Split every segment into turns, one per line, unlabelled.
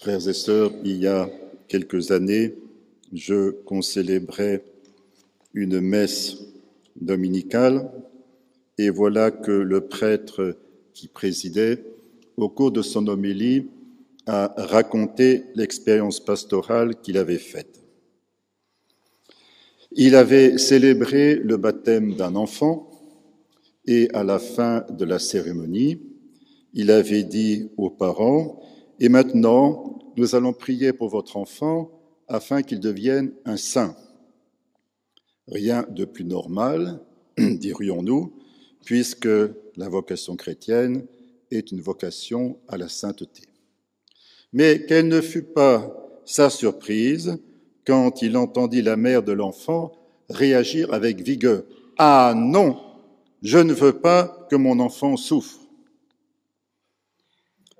Frères et sœurs, il y a quelques années, je concélébrais une messe dominicale et voilà que le prêtre qui présidait, au cours de son homélie, a raconté l'expérience pastorale qu'il avait faite. Il avait célébré le baptême d'un enfant et à la fin de la cérémonie, il avait dit aux parents « Et maintenant, nous allons prier pour votre enfant afin qu'il devienne un saint. » Rien de plus normal, dirions-nous, puisque la vocation chrétienne est une vocation à la sainteté. Mais quelle ne fut pas sa surprise quand il entendit la mère de l'enfant réagir avec vigueur. « Ah non, je ne veux pas que mon enfant souffre. »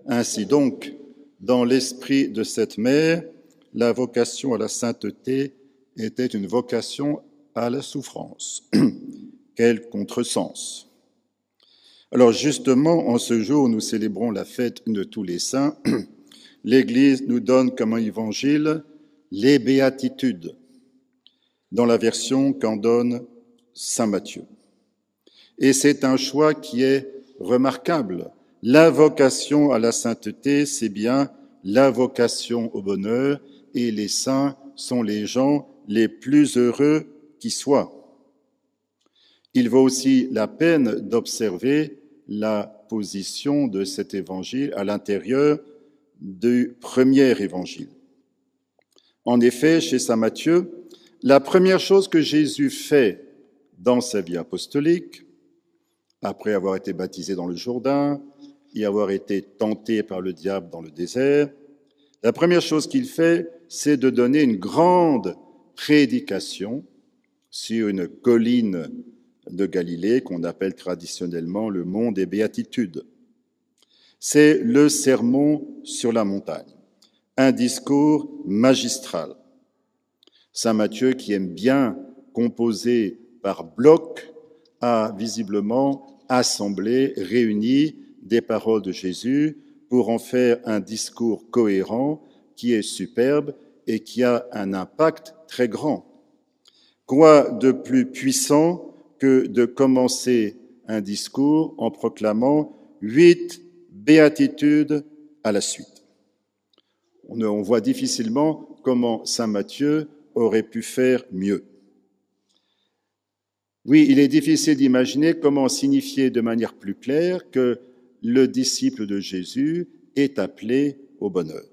Ainsi donc, dans l'esprit de cette mère, la vocation à la sainteté était une vocation à la souffrance. Quel contresens! Alors justement, en ce jour où nous célébrons la fête de tous les saints, l'Église nous donne comme un évangile les béatitudes, dans la version qu'en donne saint Matthieu. Et c'est un choix qui est remarquable. La vocation à la sainteté, c'est bien la vocation au bonheur, et les saints sont les gens les plus heureux qui soient. Il vaut aussi la peine d'observer la position de cet évangile à l'intérieur du premier évangile. En effet, chez saint Matthieu, la première chose que Jésus fait dans sa vie apostolique, après avoir été baptisé dans le Jourdain et avoir été tenté par le diable dans le désert, la première chose qu'il fait, c'est de donner une grande prédication sur une colline de Galilée qu'on appelle traditionnellement le mont des Béatitudes. C'est le sermon sur la montagne, un discours magistral. Saint Matthieu, qui aime bien composer par blocs, a visiblement assemblé, réuni des paroles de Jésus pour en faire un discours cohérent qui est superbe et qui a un impact très grand. Quoi de plus puissant que de commencer un discours en proclamant 8 béatitudes à la suite? On voit difficilement comment saint Matthieu aurait pu faire mieux. Oui, il est difficile d'imaginer comment signifier de manière plus claire que le disciple de Jésus est appelé au bonheur.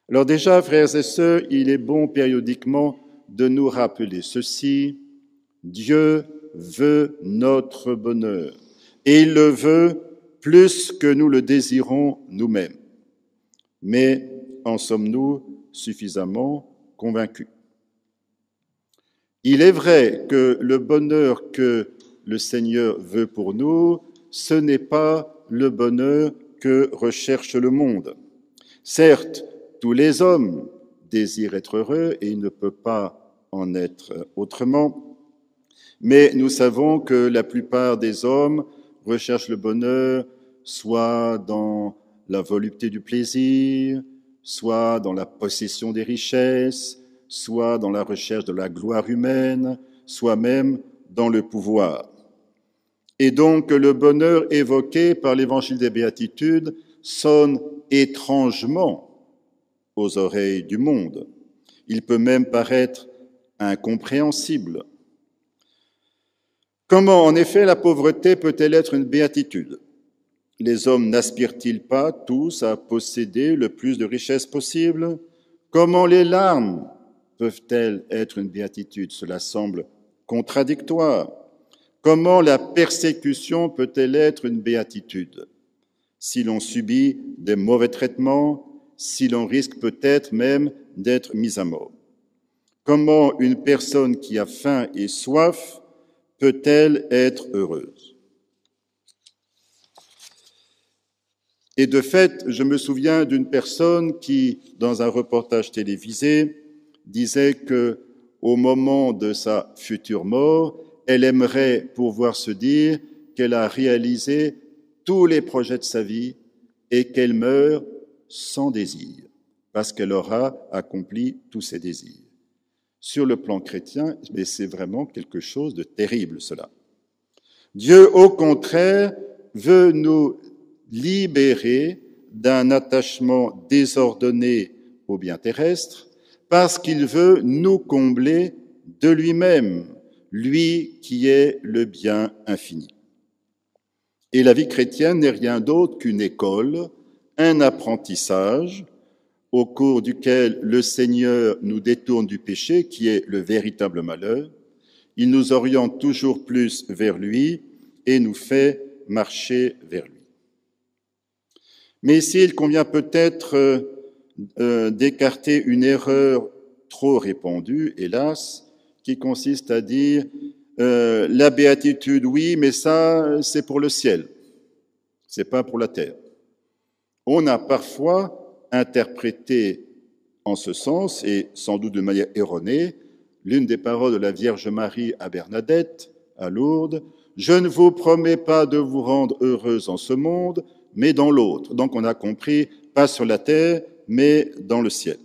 Alors déjà, frères et sœurs, il est bon périodiquement de nous rappeler ceci. Dieu veut notre bonheur et il le veut plus que nous le désirons nous-mêmes. Mais en sommes-nous suffisamment convaincus? Il est vrai que le bonheur que le Seigneur veut pour nous, ce n'est pas le bonheur que recherche le monde. Certes, tous les hommes désirent être heureux et il ne peut pas en être autrement, mais nous savons que la plupart des hommes recherchent le bonheur soit dans la volupté du plaisir, soit dans la possession des richesses, soit dans la recherche de la gloire humaine, soit même dans le pouvoir. Et donc le bonheur évoqué par l'évangile des Béatitudes sonne étrangement aux oreilles du monde. Il peut même paraître incompréhensible. Comment, en effet, la pauvreté peut-elle être une béatitude? Les hommes n'aspirent-ils pas tous à posséder le plus de richesses possible? Comment les larmes peuvent-elles être une béatitude? Cela semble contradictoire. Comment la persécution peut-elle être une béatitude? Si l'on subit des mauvais traitements, si l'on risque peut-être même d'être mis à mort. Comment une personne qui a faim et soif peut-elle être heureuse? Et de fait, je me souviens d'une personne qui, dans un reportage télévisé, disait que, au moment de sa future mort, elle aimerait pouvoir se dire qu'elle a réalisé tous les projets de sa vie et qu'elle meurt sans désir, parce qu'elle aura accompli tous ses désirs. Sur le plan chrétien, mais c'est vraiment quelque chose de terrible, cela. Dieu, au contraire, veut nous libérer d'un attachement désordonné au bien terrestre, parce qu'il veut nous combler de lui-même, lui qui est le bien infini. Et la vie chrétienne n'est rien d'autre qu'une école, un apprentissage au cours duquel le Seigneur nous détourne du péché, qui est le véritable malheur. Il nous oriente toujours plus vers lui et nous fait marcher vers lui. Mais ici, il convient peut-être d'écarter une erreur trop répandue, hélas, qui consiste à dire la béatitude, oui, mais ça, c'est pour le ciel, c'est pas pour la terre. On a parfois interprété en ce sens, et sans doute de manière erronée, l'une des paroles de la Vierge Marie à Bernadette, à Lourdes, « Je ne vous promets pas de vous rendre heureuse en ce monde, mais dans l'autre. » Donc on a compris, pas sur la terre, mais dans le ciel.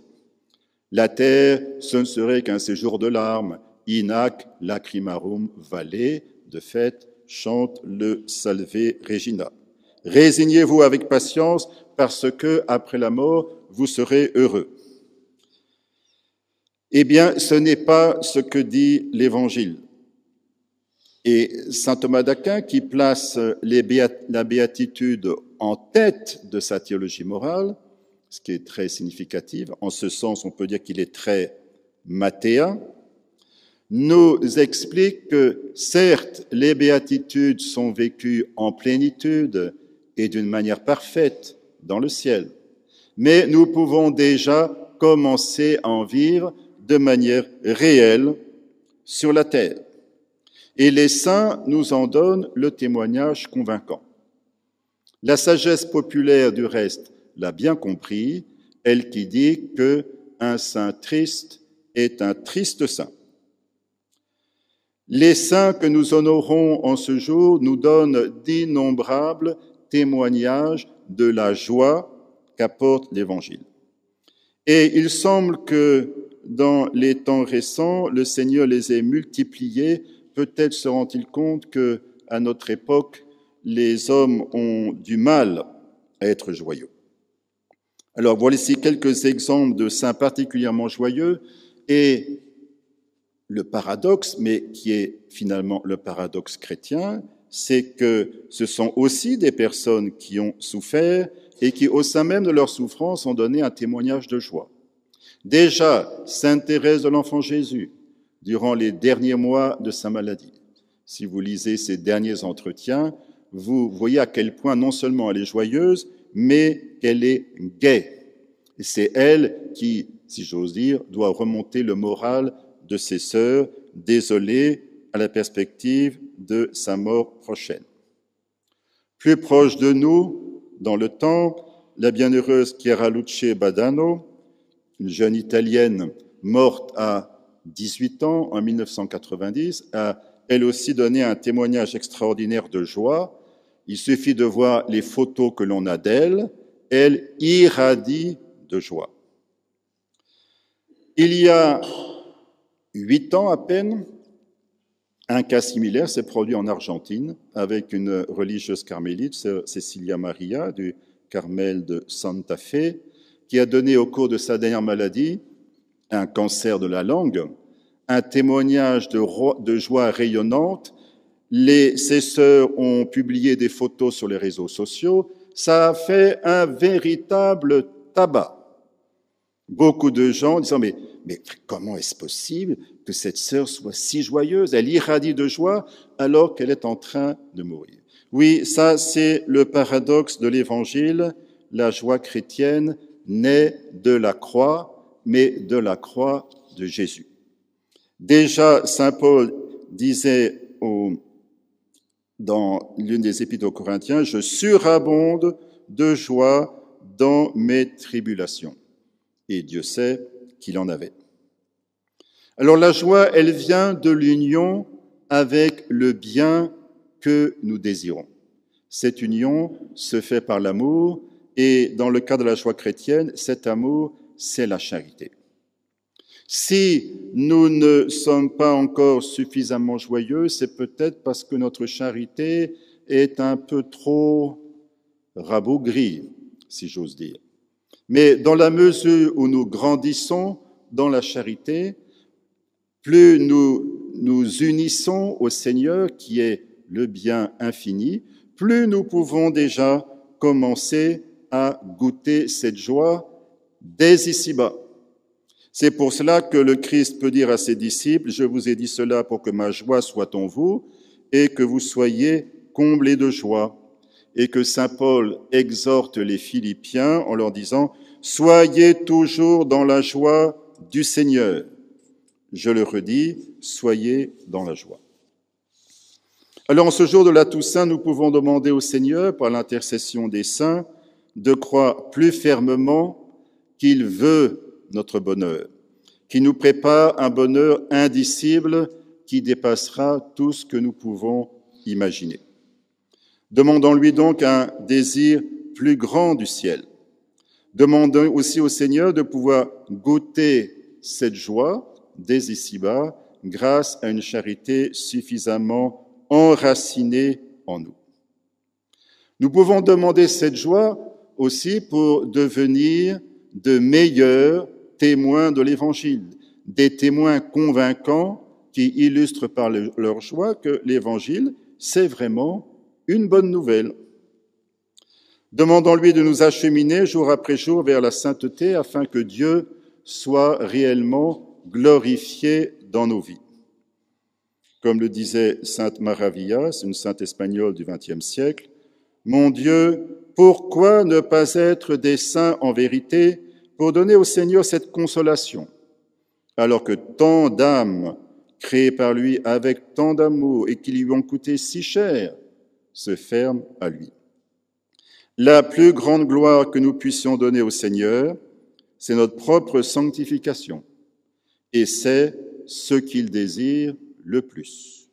La terre, ce ne serait qu'un séjour de larmes. Inac lacrimarum vale, de fait, chante le Salve Regina. Résignez-vous avec patience, parce que, après la mort, vous serez heureux. Eh bien, ce n'est pas ce que dit l'Évangile. Et saint Thomas d'Aquin, qui place la béatitude en tête de sa théologie morale, ce qui est très significatif, en ce sens, on peut dire qu'il est très mathéen, nous explique que, certes, les béatitudes sont vécues en plénitude et d'une manière parfaite dans le ciel, mais nous pouvons déjà commencer à en vivre de manière réelle sur la terre. Et les saints nous en donnent le témoignage convaincant. La sagesse populaire, du reste, l'a bien compris, elle qui dit qu'un saint triste est un triste saint. Les saints que nous honorons en ce jour nous donnent d'innombrables témoignages de la joie qu'apporte l'Évangile. Et il semble que dans les temps récents, le Seigneur les ait multipliés. Peut-être se rend-il compte qu'à notre époque, les hommes ont du mal à être joyeux. Alors, voilà ici quelques exemples de saints particulièrement joyeux et le paradoxe, mais qui est finalement le paradoxe chrétien, c'est que ce sont aussi des personnes qui ont souffert et qui, au sein même de leur souffrance, ont donné un témoignage de joie. Déjà, sainte Thérèse de l'Enfant Jésus, durant les derniers mois de sa maladie, si vous lisez ses derniers entretiens, vous voyez à quel point non seulement elle est joyeuse, mais qu'elle est gaie. Et c'est elle qui, si j'ose dire, doit remonter le moral de ses sœurs, désolées à la perspective de sa mort prochaine. Plus proche de nous, dans le temps, la bienheureuse Chiara Luce Badano, une jeune Italienne morte à 18 ans en 1990, a elle aussi donné un témoignage extraordinaire de joie. Il suffit de voir les photos que l'on a d'elle, elle irradie de joie. Il y a 8 ans à peine, un cas similaire s'est produit en Argentine avec une religieuse carmélite, Cecilia Maria, du Carmel de Santa Fe, qui a donné au cours de sa dernière maladie, un cancer de la langue, un témoignage de joie rayonnante. Ses sœurs ont publié des photos sur les réseaux sociaux. Ça a fait un véritable tabac. Beaucoup de gens disant, mais comment est-ce possible que cette sœur soit si joyeuse? Elle irradie de joie alors qu'elle est en train de mourir. Oui, ça c'est le paradoxe de l'Évangile. La joie chrétienne naît de la croix, mais de la croix de Jésus. Déjà, saint Paul disait dans l'une des épîtres aux Corinthiens, « Je surabonde de joie dans mes tribulations. » Et Dieu sait qu'il en avait. Alors la joie, elle vient de l'union avec le bien que nous désirons. Cette union se fait par l'amour et dans le cas de la joie chrétienne, cet amour, c'est la charité. Si nous ne sommes pas encore suffisamment joyeux, c'est peut-être parce que notre charité est un peu trop rabougrie, si j'ose dire. Mais dans la mesure où nous grandissons dans la charité, plus nous nous unissons au Seigneur, qui est le bien infini, plus nous pouvons déjà commencer à goûter cette joie dès ici-bas. C'est pour cela que le Christ peut dire à ses disciples, « Je vous ai dit cela pour que ma joie soit en vous et que vous soyez comblés de joie. » Et que saint Paul exhorte les Philippiens en leur disant, « Soyez toujours dans la joie du Seigneur. » Je le redis, soyez dans la joie. Alors, en ce jour de la Toussaint, nous pouvons demander au Seigneur, par l'intercession des saints, de croire plus fermement qu'il veut notre bonheur, qu'il nous prépare un bonheur indicible qui dépassera tout ce que nous pouvons imaginer. Demandons-lui donc un désir plus grand du ciel. Demandons aussi au Seigneur de pouvoir goûter cette joie dès ici-bas grâce à une charité suffisamment enracinée en nous. Nous pouvons demander cette joie aussi pour devenir de meilleurs témoins de l'Évangile, des témoins convaincants qui illustrent par leur joie que l'Évangile, c'est vraiment une bonne nouvelle. Demandons-lui de nous acheminer jour après jour vers la sainteté afin que Dieu soit réellement glorifié dans nos vies. Comme le disait sainte Maravilla, c'est une sainte espagnole du XXe siècle, « Mon Dieu, pourquoi ne pas être des saints en vérité pour donner au Seigneur cette consolation, alors que tant d'âmes créées par lui avec tant d'amour et qui lui ont coûté si cher se ferment à lui. La plus grande gloire que nous puissions donner au Seigneur, c'est notre propre sanctification, et c'est ce qu'il désire le plus.